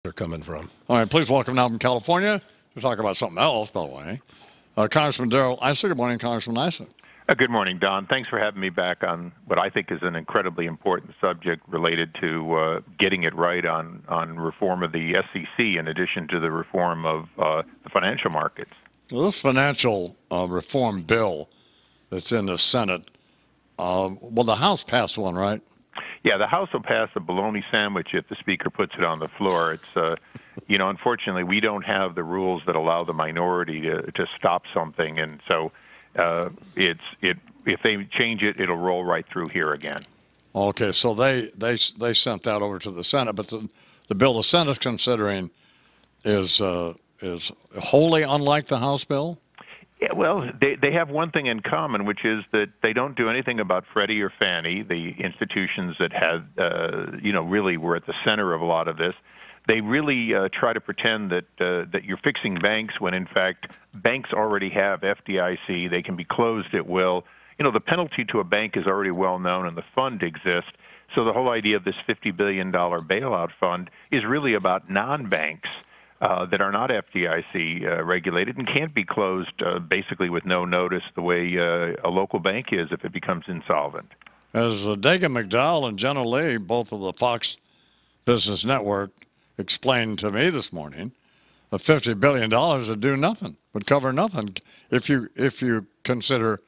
They're coming from. All right, please welcome now from California. We're talking about something else, by the way. Congressman Darrell Issa. Good morning, Congressman Issa. Good morning, Don. Thanks for having me back on what I think is an incredibly important subject related to getting it right on reform of the SEC in addition to the reform of the financial markets. Well, this financial reform bill that's in the Senate, the House passed one, right? Yeah, the House will pass a bologna sandwich if the Speaker puts it on the floor. It's, unfortunately, we don't have the rules that allow the minority to stop something, and so if they change it, it'll roll right through here again. Okay, so they sent that over to the Senate, but the bill the Senate's considering is wholly unlike the House bill? Yeah, well, they have one thing in common, which is that they don't do anything about Freddie or Fannie, the institutions that had, really were at the center of a lot of this. They really try to pretend that you're fixing banks when, in fact, banks already have FDIC. They can be closed at will. The penalty to a bank is already well known, and the fund exists. So the whole idea of this $50 billion bailout fund is really about non-banks that are not FDIC regulated and can't be closed basically with no notice the way a local bank is if it becomes insolvent. As Dagan McDowell and Jenna Lee, both of the Fox Business Network, explained to me this morning, the $50 billion would do nothing, would cover nothing if you consider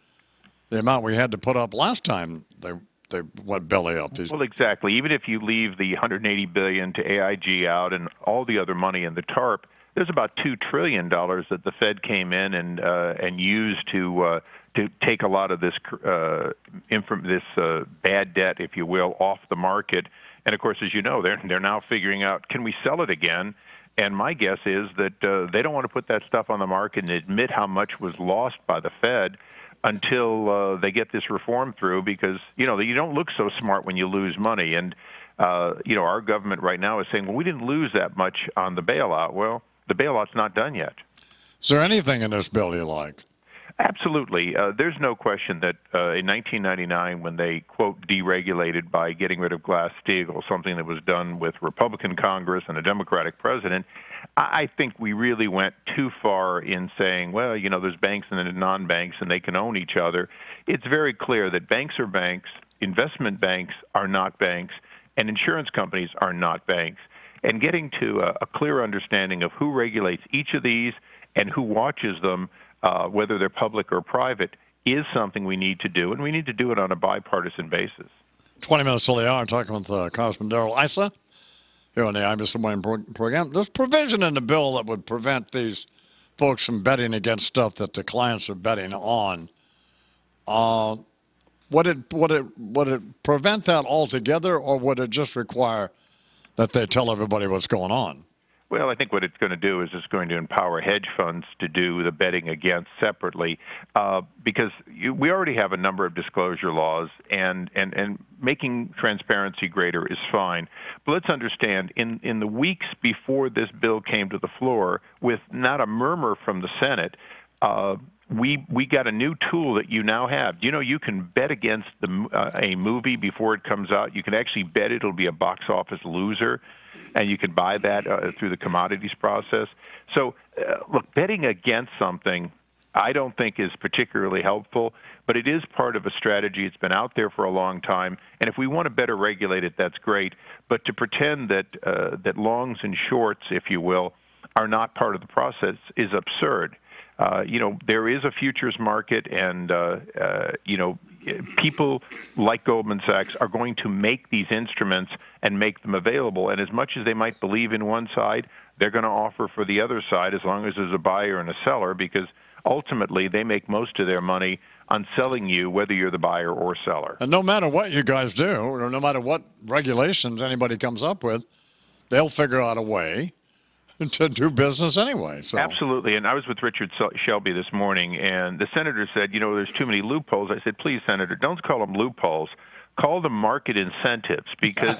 the amount we had to put up last time they went belly up. Well, exactly. Even if you leave the $180 billion to AIG out and all the other money in the TARP, there's about $2 trillion that the Fed came in and used to take a lot of this bad debt, if you will, off the market. And of course, as you know, they're now figuring out, can we sell it again? And my guess is that they don't want to put that stuff on the market and admit how much was lost by the Fed until they get this reform through, because you don't look so smart when you lose money. And our government right now is saying, well, we didn't lose that much on the bailout. Well, the bailout's not done yet. Is there anything in this bill you like? Absolutely. There's no question that in 1999, when they, quote, deregulated by getting rid of Glass-Steagall, something that was done with Republican Congress and a Democratic president, I think we really went too far in saying, well, there's banks and then non-banks, and they can own each other. It's very clear that banks are banks, investment banks are not banks, and insurance companies are not banks. And getting to a clear understanding of who regulates each of these and who watches them, whether they're public or private, is something we need to do, and we need to do it on a bipartisan basis. 20 minutes till the hour, talking with Congressman Darrell Issa here on the Imus Morning program. There's provision in the bill that would prevent these folks from betting against stuff that the clients are betting on. Would it prevent that altogether, or would it just require that they tell everybody what's going on? Well, I think what it's going to do is it's going to empower hedge funds to do the betting against separately, because we already have a number of disclosure laws, and making transparency greater is fine. But let's understand, in the weeks before this bill came to the floor, with not a murmur from the Senate, we got a new tool that you now have. You can bet against a movie before it comes out. You can actually bet it'll be a box office loser, and you can buy that through the commodities process. So, look, betting against something I don't think is particularly helpful, but it is part of a strategy. It's been out there for a long time, and if we want to better regulate it, that's great. But to pretend that longs and shorts, if you will, are not part of the process is absurd. There is a futures market, and people like Goldman Sachs are going to make these instruments and make them available. And as much as they might believe in one side, they're going to offer for the other side as long as there's a buyer and a seller, because ultimately they make most of their money on selling you, whether you're the buyer or seller. And no matter what you guys do, or no matter what regulations anybody comes up with, they'll figure out a way to do business anyway. So. Absolutely. And I was with Richard Shelby this morning, and the senator said, there's too many loopholes. I said, please, Senator, don't call them loopholes. Call them market incentives, because,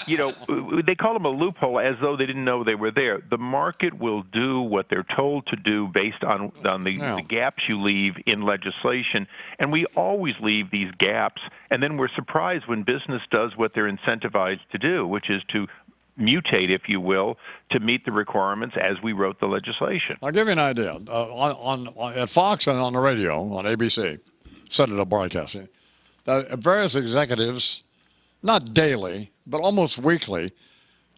they call them a loophole as though they didn't know they were there. The market will do what they're told to do based on the gaps you leave in legislation. And we always leave these gaps, and then we're surprised when business does what they're incentivized to do, which is to mutate, if you will, to meet the requirements as we wrote the legislation. I'll give you an idea. At Fox and on the radio, on ABC, Senator broadcasting, various executives, not daily, but almost weekly,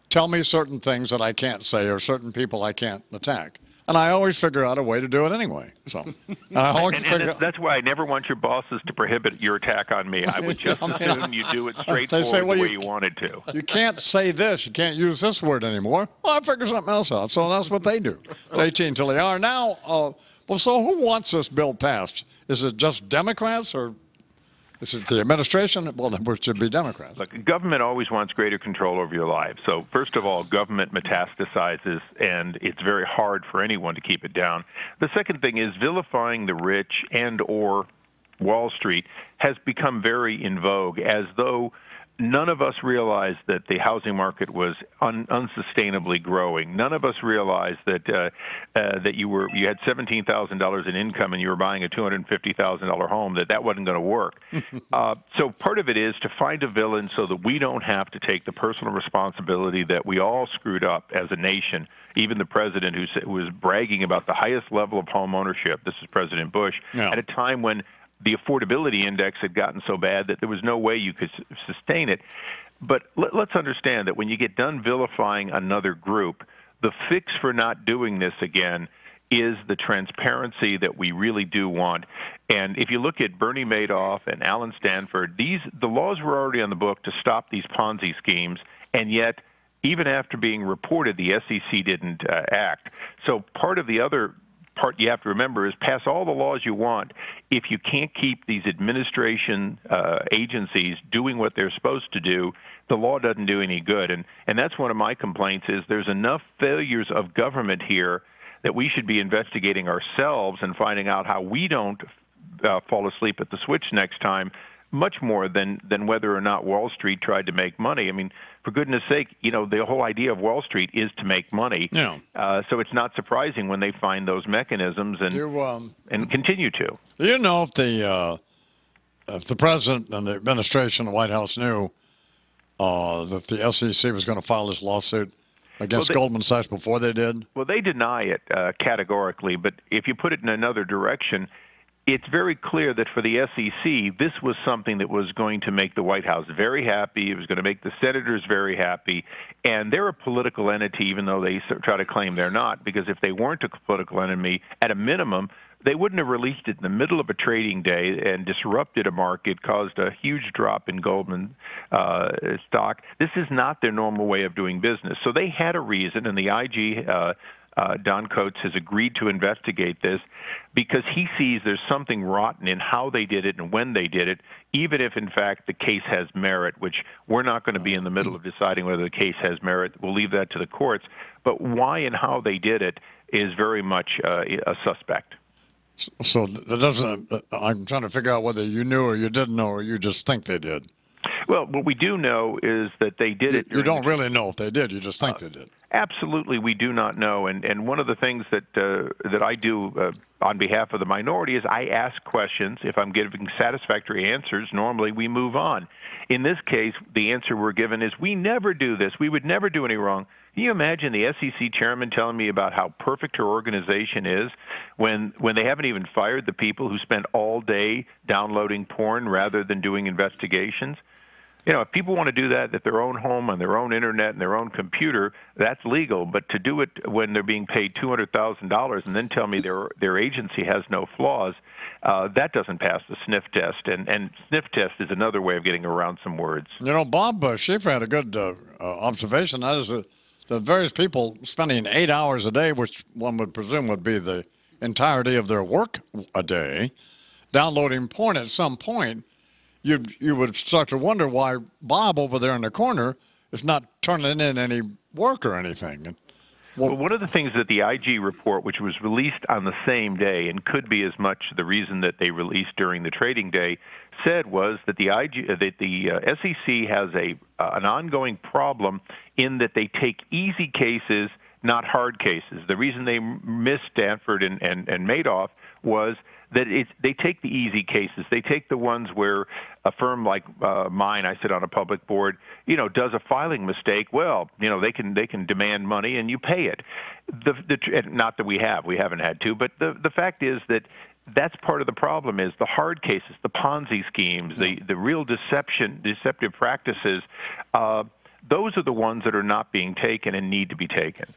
tell me certain things that I can't say or certain people I can't attack. And I always figure out a way to do it anyway. So, that's why I never want your bosses to prohibit your attack on me. I would just assume you do it straightforward the way you wanted to. You can't say this. You can't use this word anymore. Well, I figure something else out. So that's what they do. It's 18 till they are. Now, well, so who wants this bill passed? Is it just Democrats or is it the administration? Well, it should be Democrats. Look, government always wants greater control over your lives. So first of all, government metastasizes, and it's very hard for anyone to keep it down. The second thing is vilifying the rich and or Wall Street has become very in vogue, as though none of us realized that the housing market was unsustainably growing. None of us realized that you had $17,000 in income and you were buying a $250,000 home, that wasn't going to work. So part of it is to find a villain so that we don't have to take the personal responsibility that we all screwed up as a nation. Even the president who was bragging about the highest level of home ownership, this is President Bush, at a time when the affordability index had gotten so bad that there was no way you could sustain it. But let's understand that when you get done vilifying another group, the fix for not doing this again is the transparency that we really do want. And if you look at Bernie Madoff and Alan Stanford, the laws were already on the book to stop these Ponzi schemes, and yet even after being reported, the SEC didn't act. So part of the other part you have to remember is pass all the laws you want. If you can't keep these administration agencies doing what they're supposed to do, the law doesn't do any good. And that's one of my complaints is there's enough failures of government here that we should be investigating ourselves and finding out how we don't fall asleep at the switch next time, much more than whether or not Wall Street tried to make money. I mean, for goodness sake, the whole idea of Wall Street is to make money. Yeah. So it's not surprising when they find those mechanisms and continue to. You know, if the president and the administration, the White House knew that the SEC was going to file this lawsuit against Goldman Sachs before they did? Well, they deny it categorically, but if you put it in another direction, it's very clear that for the SEC, this was something that was going to make the White House very happy. It was going to make the senators very happy. And they're a political entity, even though they try to claim they're not, because if they weren't a political enemy, at a minimum, they wouldn't have released it in the middle of a trading day and disrupted a market, caused a huge drop in Goldman stock. This is not their normal way of doing business. So they had a reason, and the IG Don Coates has agreed to investigate this because he sees there's something rotten in how they did it and when they did it, even if, in fact, the case has merit, which we're not going to be in the middle of deciding whether the case has merit. We'll leave that to the courts. But why and how they did it is very much a suspect. So that doesn't. I'm trying to figure out whether you knew or you didn't know or you just think they did. Well, what we do know is that they did it. You don't really know if they did. You just think they did. Absolutely, we do not know. And one of the things that I do on behalf of the minority is I ask questions. If I'm giving satisfactory answers, normally we move on. In this case, the answer we're given is we never do this. We would never do any wrong. Can you imagine the SEC chairman telling me about how perfect her organization is when they haven't even fired the people who spent all day downloading porn rather than doing investigations? If people want to do that at their own home, on their own internet, and their own computer, that's legal. But to do it when they're being paid $200,000 and then tell me their agency has no flaws, that doesn't pass the sniff test. And sniff test is another way of getting around some words. Bob Schieffer had a good observation. That is the various people spending 8 hours a day, which one would presume would be the entirety of their work a day, downloading porn at some point. You would start to wonder why Bob over there in the corner is not turning in any work or anything. Well, one of the things that the IG report, which was released on the same day and could be as much the reason that they released during the trading day, said was that the SEC has an ongoing problem in that they take easy cases, not hard cases. The reason they missed Stanford and Madoff was that they take the easy cases. They take the ones where a firm like mine, I sit on a public board, does a filing mistake. Well, they can demand money and you pay it. Not that we haven't had to, but the fact is that that's part of the problem is the hard cases, the Ponzi schemes, the real deceptive practices. Those are the ones that are not being taken and need to be taken.